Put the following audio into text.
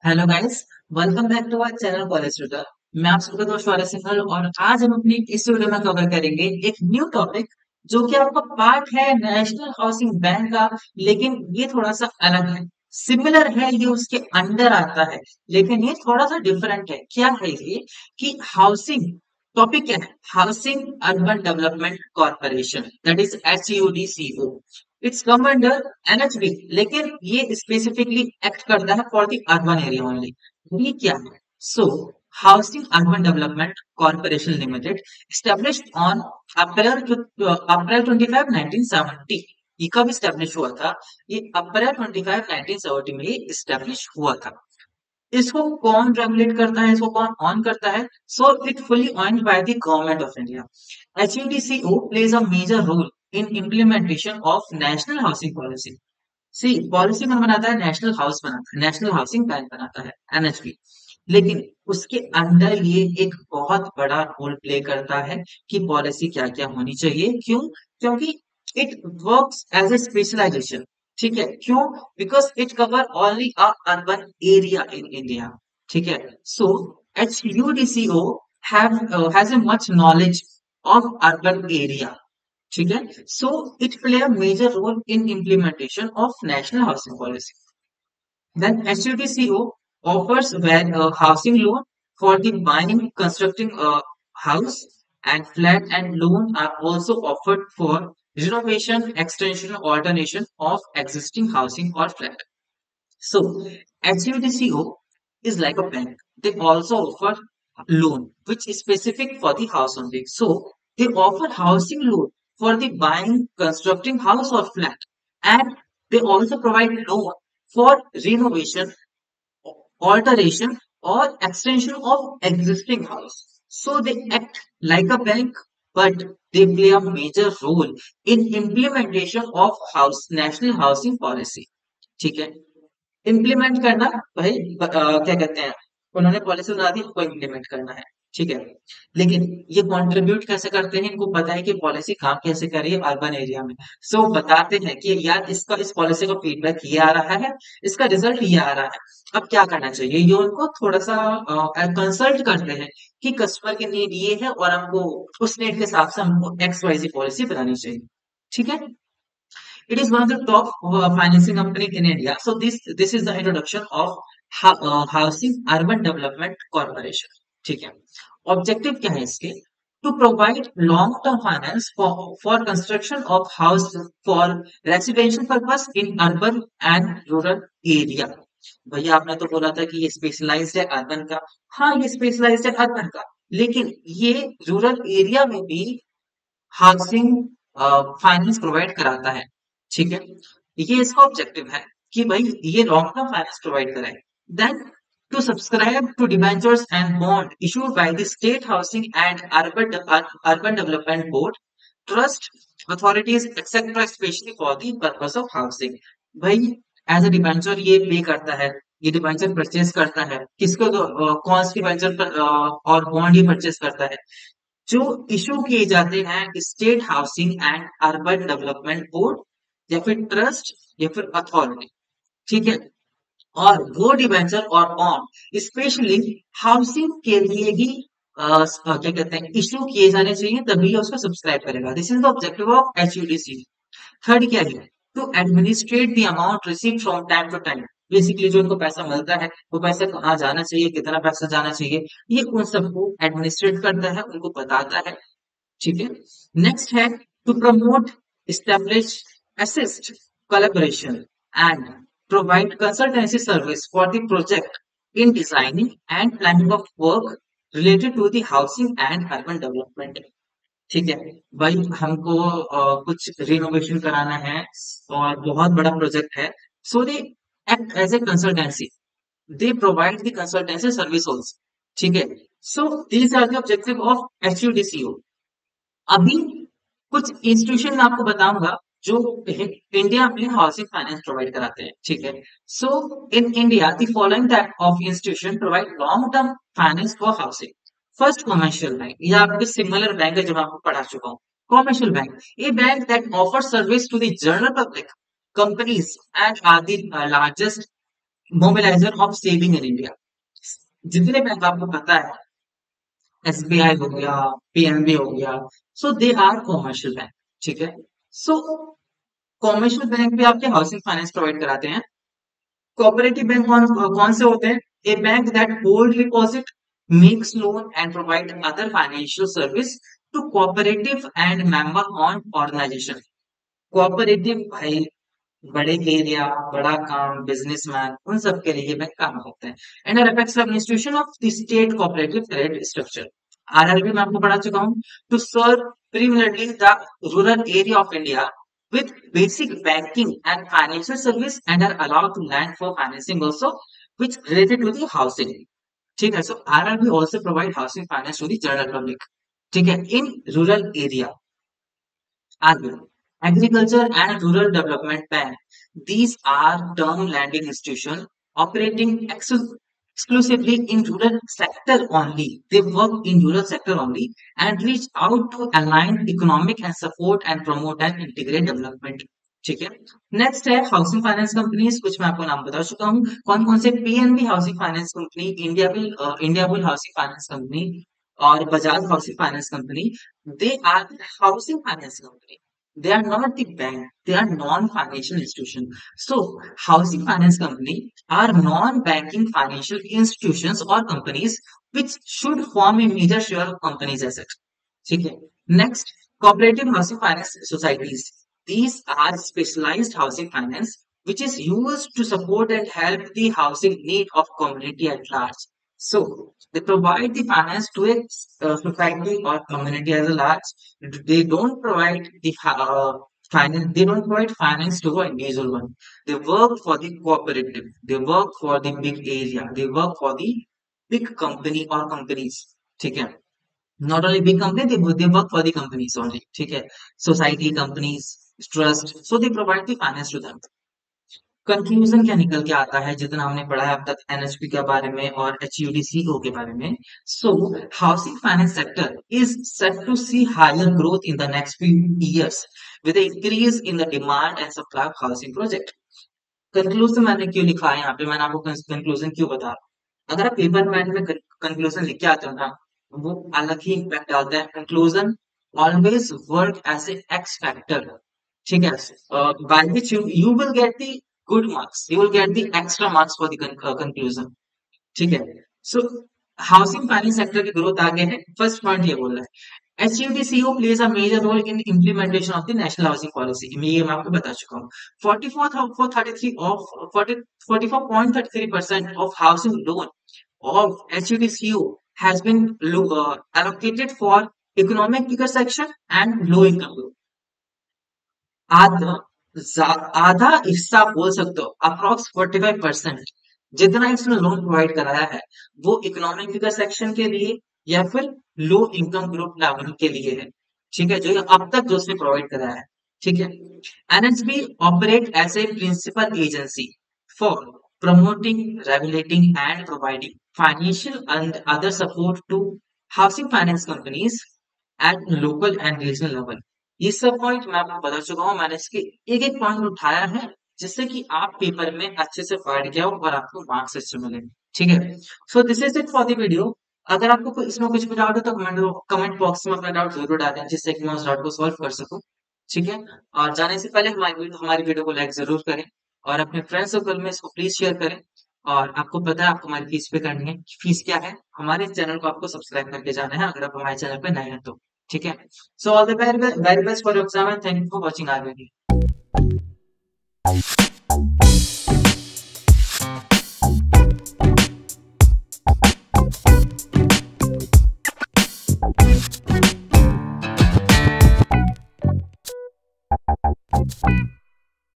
Hello guys, welcome back to our channel college tutor. मैं आप सबका दोस्त शौर्य सिंघल और आज हम अपनी इस वीडियो में कवर करेंगे एक न्यू टॉपिक जो कि आपका पार्ट है नेशनल हाउसिंग बैंक का। लेकिन ये थोड़ा सा अलग है, सिमिलर है, ये उसके अंडर आता है लेकिन ये थोड़ा सा डिफरेंट है। क्या है ये कि हाउसिंग टॉपिक क्या है? Housing urban development corporation, that is HUDCO। It's come under NHB, लेकिन ये स्पेसिफिकली एक्ट करता है for the urban area only. ये क्या है? So housing urban development corporation limited established on April 25 1970। ये कब स्टैब्लिश हुआ था? ये अप्रैल 25 1970 में स्टैब्लिश हुआ था। इसको कौन रेगुलेट करता है, इसको कौन ऑन करता है? So it fully owned by the government of India. HUDCO plays a major role in implementation of national housing policy। See policy कौन बनाता है? नेशनल हाउस बनाता है, नेशनल हाउसिंग बैंक बनाता है, NHB। लेकिन उसके अंदर ये एक बहुत बड़ा रोल प्ले करता है कि पॉलिसी क्या क्या होनी चाहिए। क्यों? क्योंकि it works as a specialization. ठीक है, क्यों? Because it cover only a urban area in India. ठीक है, so HUDCO has a much knowledge of urban area. ठीक है, so it play a major role in implementation of national housing policy. Then HUDCO offers housing loan for the buying, constructing a house, and flat and loan are also offered for renovation, extension, or alternation of existing housing or flat. So HUDCO is like a bank. They also offer loan, which is specific for the house only. So they offer housing loan for the buying, constructing house or flat, and they also provide loan for renovation, alteration, or extension of existing house. So they act like a bank, but they play a major role in implementation of house national housing policy. ठीक है, implement करना भाई, क्या कहते हैं, उन्होंने policy बना दी, हमको इम्प्लीमेंट करना है। ठीक है, लेकिन ये कंट्रीब्यूट कैसे करते हैं? इनको पता है कि पॉलिसी काम कैसे करिए अर्बन एरिया में। सो बताते हैं कि यार इसका, इस पॉलिसी का फीडबैक ये आ रहा है, इसका रिजल्ट ये आ रहा है, अब क्या करना चाहिए। ये उनको थोड़ा सा कंसल्ट करते हैं कि कस्टमर की नीड ये है और हमको उस नीड के हिसाब से हमको XYZ पॉलिसी बनानी चाहिए। ठीक है, it is one of the top financing company in India. So this is the introduction of Housing Urban Development Corporation. ठीक है, ऑब्जेक्टिव क्या है इसके? To provide long term finance for construction of house for residential purpose in urban and rural area. भैया आपने तो बोला था कि ये स्पेशलाइज्ड है अर्बन का। हाँ, ये स्पेशलाइज्ड है अर्बन का, लेकिन ये रूरल एरिया में भी हाउसिंग फाइनेंस प्रोवाइड कराता है। ठीक है, ये इसका ऑब्जेक्टिव है कि भाई ये लॉन्ग टर्म फाइनेंस प्रोवाइड कराए। Then to subscribe to debentures and bond issued by the state housing and urban development board, trust authorities etcetera, specially for the purpose of housing. भाई एज ए डिबेंचर ये pay करता है, ये debenture purchase करता है किसको? कौन सी debenture पर और बॉन्ड ये परचेज करता है जो इशू किए जाते हैं state housing and urban development board या फिर ट्रस्ट या फिर अथॉरिटी। ठीक है, और वो डिबेंचर और बॉन्ड स्पेशली हाउसिंग के लिए ही क्या कहते हैं, इशू किए जाने चाहिए, तभी उसको सब्सक्राइब करेगा। This is the objective of HUDC। Third क्या है? To administrate the amount receive from time to time. Basically जो उनको पैसा मिलता है वो पैसा कहाँ जाना चाहिए, कितना पैसा जाना चाहिए, ये उन सबको एडमिनिस्ट्रेट करता है, उनको बताता है। ठीक है, नेक्स्ट है to promote, establish, assist, collaboration and provide consultancy service for the project in designing and planning of work related to the housing and urban development। ठीक है भाई, हमको कुछ रिनोवेशन कराना है और बहुत बड़ा प्रोजेक्ट है। So they act as a consultancy, they provide the consultancy service also. ठीक है, so these are the objective of HUDCO। अभी कुछ इंस्टीट्यूशन मैं आपको बताऊंगा जो इंडिया में हाउसिंग फाइनेंस प्रोवाइड कराते हैं। ठीक है, so in India the following type of institution provide long term finance for housing. First, commercial bank. ये आपके सिमिलर बैंक है जो मैं आपको पढ़ा चुका हूँ। Commercial bank, a bank that offer service to the general public, companies and are the largest mobilizer of saving in India. जितने बैंक आपको पता है, एसबीआई हो गया, पीएनबी हो गया, so they are commercial bank. ठीक है। सो कॉमर्शियल बैंक भी आपके हाउसिंग फाइनेंस प्रोवाइड कराते हैं। कोऑपरेटिव बैंक कौन से होते हैं? A bank that hold deposit, makes loan and provide other financial service to cooperative and member on organization. Cooperative भाई, बड़े एरिया, बड़ा काम, बिजनेसमैन, उन सब के लिए बैंक काम करते हैं। And apex administration of the state cooperative credit structure. RRB में आपको पढ़ा चुका हूँ। To serve primarily the rural area of India with basic banking and financial service and are allowed to lend for financing also, which related to the housing. ठीक है। So RRB also provide housing finance to the general public. ठीक है, in rural area। आगे, Agriculture and Rural Development Bank. These are term lending institutions operating exclusively in rural sector only. They work in rural sector only and reach out to align economic and support and promote and integrate development. ठीक है। Next है housing finance companies, कुछ मैं आपको नाम बता चुका हूँ। कौन कौन से? PNB housing finance company, India bull housing finance company और Bajaj housing finance company. They are housing finance company. They are not the bank. They are non-financial institution. So, housing finance company are non-banking financial institutions or companies which should form a major share of companies' assets. ठीक है। Next, cooperative housing finance societies. These are specialized housing finance which is used to support and help the housing need of community at large. So, they provide the finance to a society or community as a large. They don't provide the finance. They don't provide finance to an individual one. They work for the cooperative. They work for the big area. They work for the big company or companies. ठीक है। Not only big company, they work for the companies only. ठीक है। Society, companies, trust. So they provide the finance to them. Conclusion क्या निकल के आता है जितना हमने पढ़ा है अब तक एनएचपी के बारे में और एचयूडीसीओ के बारे में? So housing finance sector is set to see higher growth in the next few years with increase in the demand and supply of housing project. Conclusion मैंने क्यों लिखा है यहाँ पे, मैंने आपको कंक्लूजन क्यों बता। अगर आप पेपर में कंक्लूजन लिख के आते हो ना, वो अलग ही इम्पैक्ट डालता है। Conclusion always work as a X factor. ठीक है। by which you will get the good marks, you will get the extra marks for the conclusion। ठीक है। सो हाउसिंग फाइनेंस सेक्टर की ग्रोथ आगे है। फर्स्ट पॉइंट ये बोल रहा है, HUDCO plays a major role in implementation of the national housing policy। ये मैं आपको बता चुका हूँ। 44.33% of housing loan of HUDCO has been allocated for economic weaker section and low income group। आधा आधा हिस्सा बोल सकते हो, अप्रोक्स 45% जितना इसने लोन प्रोवाइड कराया है वो इकोनॉमिक फिगर सेक्शन के लिए या फिर लो इनकम ग्रुप लेवल के लिए है। ठीक है, जो ये अब तक जो उसने प्रोवाइड कराया है। ठीक है। NHB operate as a principal agency for promoting, regulating and providing financial and other support to housing finance companies at local and regional level। ये सब पॉइंट मैं आपको बता चुका हूँ। मैंने इसके एक एक पॉइंट उठाया है जिससे कि आप पेपर में अच्छे से पढ़ के आओ और आपको मार्क्स अच्छे मिले। ठीक है। So this is it for the video. अगर आपको इसमें कुछ भी डाउट हो तो कमेंट बॉक्स में अपना डाउट जरूर डालें जिससे कि मैं उस डाउट को सॉल्व कर सकूं। ठीक है। और जाने से पहले हमारी वीडियो को लाइक जरूर करें और अपने फ्रेंड सर्कल में इसको प्लीज शेयर करें। और आपको पता है आपको हमारी फीस पे करनी है। फीस क्या है? हमारे चैनल को आपको सब्सक्राइब करके जाना है अगर आप हमारे चैनल पे नए हैं तो। ठीक है। So all the very best for your exam and thank you for watching our video।